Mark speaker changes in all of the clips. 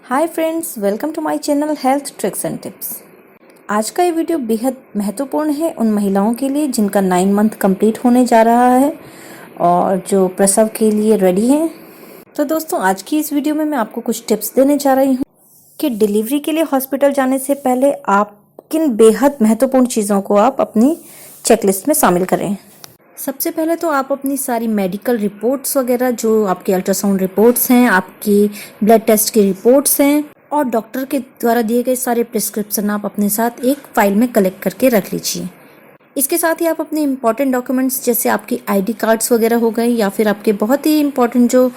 Speaker 1: Hi friends, welcome to my channel health tricks and tips. आज का ये video बेहद महत्वपूर्ण है उन महिलाओं के लिए जिनका 9 मंथ कंप्लीट होने जा रहा है और जो प्रसव के लिए रेडी हैं। तो दोस्तों, आज की इस वीडियो में मैं आपको कुछ टिप्स देने जा रही हूँ कि डिलीवरी के लिए हॉस्पिटल जाने से पहले आप किन बेहद महत्वपूर्ण चीज़ों को आप अपनी चेकलिस्ट में शामिल करें। सबसे पहले तो आप अपनी सारी मेडिकल रिपोर्ट्स वगैरह, जो आपके अल्ट्रासाउंड रिपोर्ट्स हैं, आपकी ब्लड टेस्ट की रिपोर्ट्स हैं और डॉक्टर के द्वारा दिए गए सारे प्रिस्क्रिप्शन आप अपने साथ एक फाइल में कलेक्ट करके रख लीजिए। इसके साथ ही आप अपने इम्पॉर्टेंट डॉक्यूमेंट्स जैसे आपकी आईडी कार्ड्स वगैरह हो गए या फिर आपके बहुत ही इम्पॉर्टेंट जो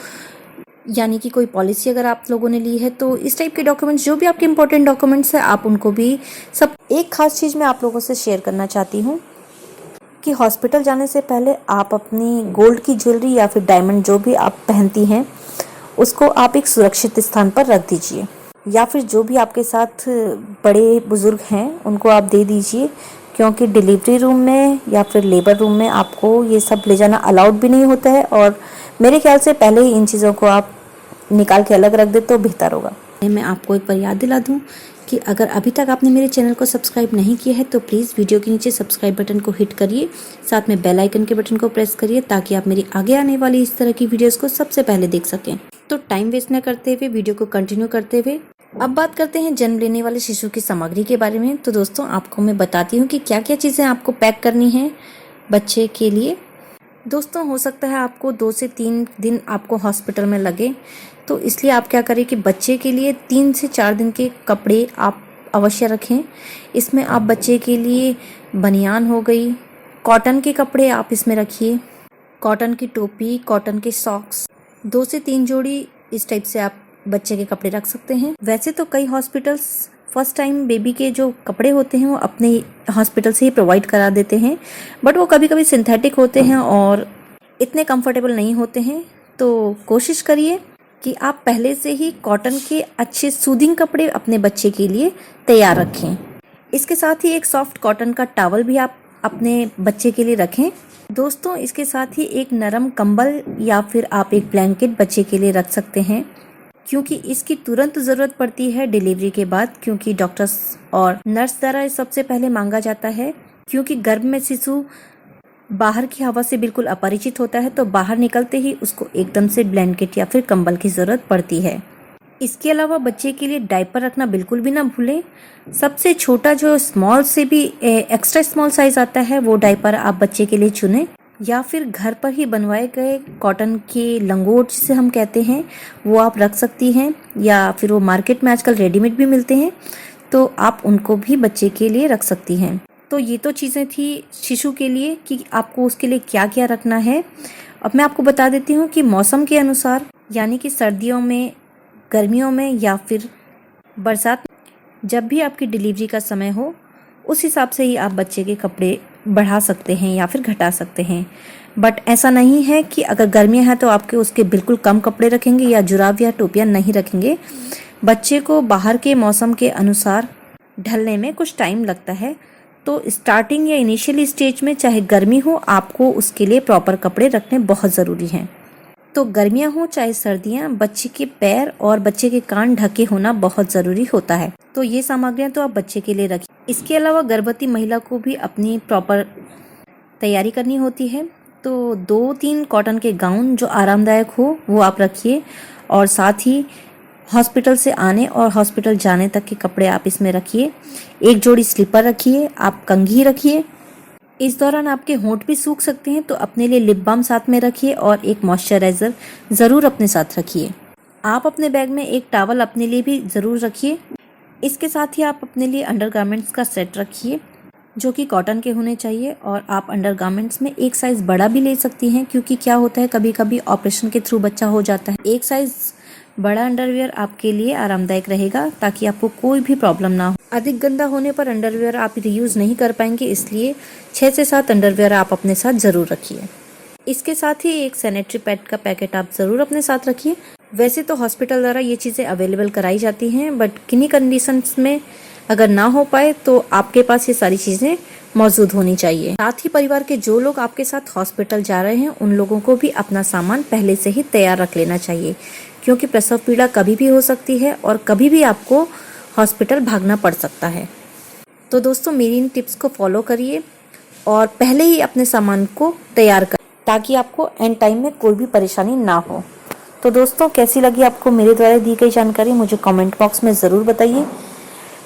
Speaker 1: यानी कि कोई पॉलिसी अगर आप लोगों ने ली है तो इस टाइप के डॉक्यूमेंट्स, जो भी आपके इम्पोर्टेंट डॉक्यूमेंट्स हैं, आप उनको भी सब। एक खास चीज़ मैं आप लोगों से शेयर करना चाहती हूँ कि हॉस्पिटल जाने से पहले आप अपनी गोल्ड की ज्वेलरी या फिर डायमंड जो भी आप पहनती हैं उसको आप एक सुरक्षित स्थान पर रख दीजिए, या फिर जो भी आपके साथ बड़े बुजुर्ग हैं उनको आप दे दीजिए, क्योंकि डिलीवरी रूम में या फिर लेबर रूम में आपको ये सब ले जाना अलाउड भी नहीं होता है और मेरे ख्याल से पहले ही इन चीज़ों को आप निकाल के अलग रख दे तो बेहतर होगा। मैं आपको एक बार याद दिला दूं कि अगर अभी तक आपने मेरे चैनल को सब्सक्राइब नहीं किया है तो प्लीज़ वीडियो के नीचे सब्सक्राइब बटन को हिट करिए, साथ में बेल आइकन के बटन को प्रेस करिए ताकि आप मेरी आगे आने वाली इस तरह की वीडियोस को सबसे पहले देख सकें। तो टाइम वेस्ट न करते हुए वीडियो को कंटिन्यू करते हुए अब बात करते हैं जन्म लेने वाले शिशु की सामग्री के बारे में। तो दोस्तों, आपको मैं बताती हूँ कि क्या क्या चीज़ें आपको पैक करनी है बच्चे के लिए। दोस्तों, हो सकता है आपको 2 से 3 दिन आपको हॉस्पिटल में लगे, तो इसलिए आप क्या करें कि बच्चे के लिए 3 से 4 दिन के कपड़े आप अवश्य रखें। इसमें आप बच्चे के लिए बनियान हो गई, कॉटन के कपड़े आप इसमें रखिए, कॉटन की टोपी, कॉटन के सॉक्स, 2 से 3 जोड़ी इस टाइप से आप बच्चे के कपड़े रख सकते हैं। वैसे तो कई हॉस्पिटल्स फर्स्ट टाइम बेबी के जो कपड़े होते हैं वो अपने हॉस्पिटल से ही प्रोवाइड करा देते हैं, बट वो कभी कभी सिंथेटिक होते हैं और इतने कंफर्टेबल नहीं होते हैं। तो कोशिश करिए कि आप पहले से ही कॉटन के अच्छे सूदिंग कपड़े अपने बच्चे के लिए तैयार रखें। इसके साथ ही एक सॉफ्ट कॉटन का टॉवल भी आप अपने बच्चे के लिए रखें। दोस्तों, इसके साथ ही एक नरम कंबल या फिर आप एक ब्लैंकेट बच्चे के लिए रख सकते हैं, क्योंकि इसकी तुरंत ज़रूरत पड़ती है डिलीवरी के बाद, क्योंकि डॉक्टर्स और नर्स द्वारा सबसे पहले मांगा जाता है, क्योंकि गर्भ में शिशु बाहर की हवा से बिल्कुल अपरिचित होता है, तो बाहर निकलते ही उसको एकदम से ब्लैंकेट या फिर कंबल की ज़रूरत पड़ती है। इसके अलावा बच्चे के लिए डायपर रखना बिल्कुल भी ना भूलें। सबसे छोटा जो स्मॉल से भी एक्स्ट्रा स्मॉल साइज आता है वो डायपर आप बच्चे के लिए चुनें, या फिर घर पर ही बनवाए गए कॉटन के लंगोट जिसे हम कहते हैं वो आप रख सकती हैं, या फिर वो मार्केट में आजकल रेडीमेड भी मिलते हैं तो आप उनको भी बच्चे के लिए रख सकती हैं। तो ये तो चीज़ें थी शिशु के लिए कि आपको उसके लिए क्या क्या रखना है। अब मैं आपको बता देती हूँ कि मौसम के अनुसार, यानी कि सर्दियों में, गर्मियों में या फिर बरसात, जब भी आपकी डिलीवरी का समय हो उस हिसाब से ही आप बच्चे के कपड़े बढ़ा सकते हैं या फिर घटा सकते हैं। बट ऐसा नहीं है कि अगर गर्मियाँ हैं तो आपके उसके बिल्कुल कम कपड़े रखेंगे या जुराब या टोपियाँ नहीं रखेंगे। बच्चे को बाहर के मौसम के अनुसार ढलने में कुछ टाइम लगता है, तो स्टार्टिंग या इनिशियल स्टेज में चाहे गर्मी हो, आपको उसके लिए प्रॉपर कपड़े रखने बहुत ज़रूरी हैं। तो गर्मियाँ हो चाहे सर्दियाँ, बच्चे के पैर और बच्चे के कान ढके होना बहुत ज़रूरी होता है। तो ये सामग्रियाँ तो आप बच्चे के लिए रखिए। इसके अलावा गर्भवती महिला को भी अपनी प्रॉपर तैयारी करनी होती है, तो 2-3 कॉटन के गाउन जो आरामदायक हो वो आप रखिए, और साथ ही हॉस्पिटल से आने और हॉस्पिटल जाने तक के कपड़े आप इसमें रखिए। एक जोड़ी स्लीपर रखिए, आप कंघी रखिए। इस दौरान आपके होंठ भी सूख सकते हैं, तो अपने लिए लिप बाम साथ में रखिए और एक मॉइस्चराइज़र ज़रूर अपने साथ रखिए। आप अपने बैग में एक टॉवल अपने लिए भी ज़रूर रखिए। इसके साथ ही आप अपने लिए अंडरगारमेंट्स का सेट रखिए जो कि कॉटन के होने चाहिए, और आप अंडरगारमेंट्स में एक साइज़ बड़ा भी ले सकती हैं, क्योंकि क्या होता है कभी कभी ऑपरेशन के थ्रू बच्चा हो जाता है। एक साइज़ बड़ा अंडरवियर आपके लिए आरामदायक रहेगा ताकि आपको कोई भी प्रॉब्लम ना हो। अधिक गंदा होने पर अंडरवियर आप रीयूज़ नहीं कर पाएंगे, इसलिए 6 से 7 अंडरवियर आप अपने साथ ज़रूर रखिए। इसके साथ ही एक सैनिटरी पैड का पैकेट आप ज़रूर अपने साथ रखिए। वैसे तो हॉस्पिटल द्वारा ये चीज़ें अवेलेबल कराई जाती हैं, बट किन्हीं कंडीशंस में अगर ना हो पाए तो आपके पास ये सारी चीज़ें मौजूद होनी चाहिए। साथ ही परिवार के जो लोग आपके साथ हॉस्पिटल जा रहे हैं उन लोगों को भी अपना सामान पहले से ही तैयार रख लेना चाहिए, क्योंकि प्रसव पीड़ा कभी भी हो सकती है और कभी भी आपको हॉस्पिटल भागना पड़ सकता है। तो दोस्तों मेरी इन टिप्स को फॉलो करिए और पहले ही अपने सामान को तैयार करें ताकि आपको एंड टाइम में कोई भी परेशानी ना हो। तो दोस्तों कैसी लगी आपको मेरे द्वारा दी गई जानकारी मुझे कमेंट बॉक्स में ज़रूर बताइए।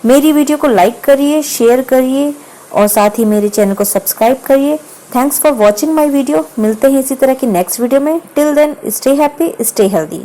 Speaker 1: मेरी वीडियो को लाइक करिए, शेयर करिए और साथ ही मेरे चैनल को सब्सक्राइब करिए। Thanks for watching my video. मिलते हैं इसी तरह की नेक्स्ट वीडियो में। Till then stay happy, stay healthy.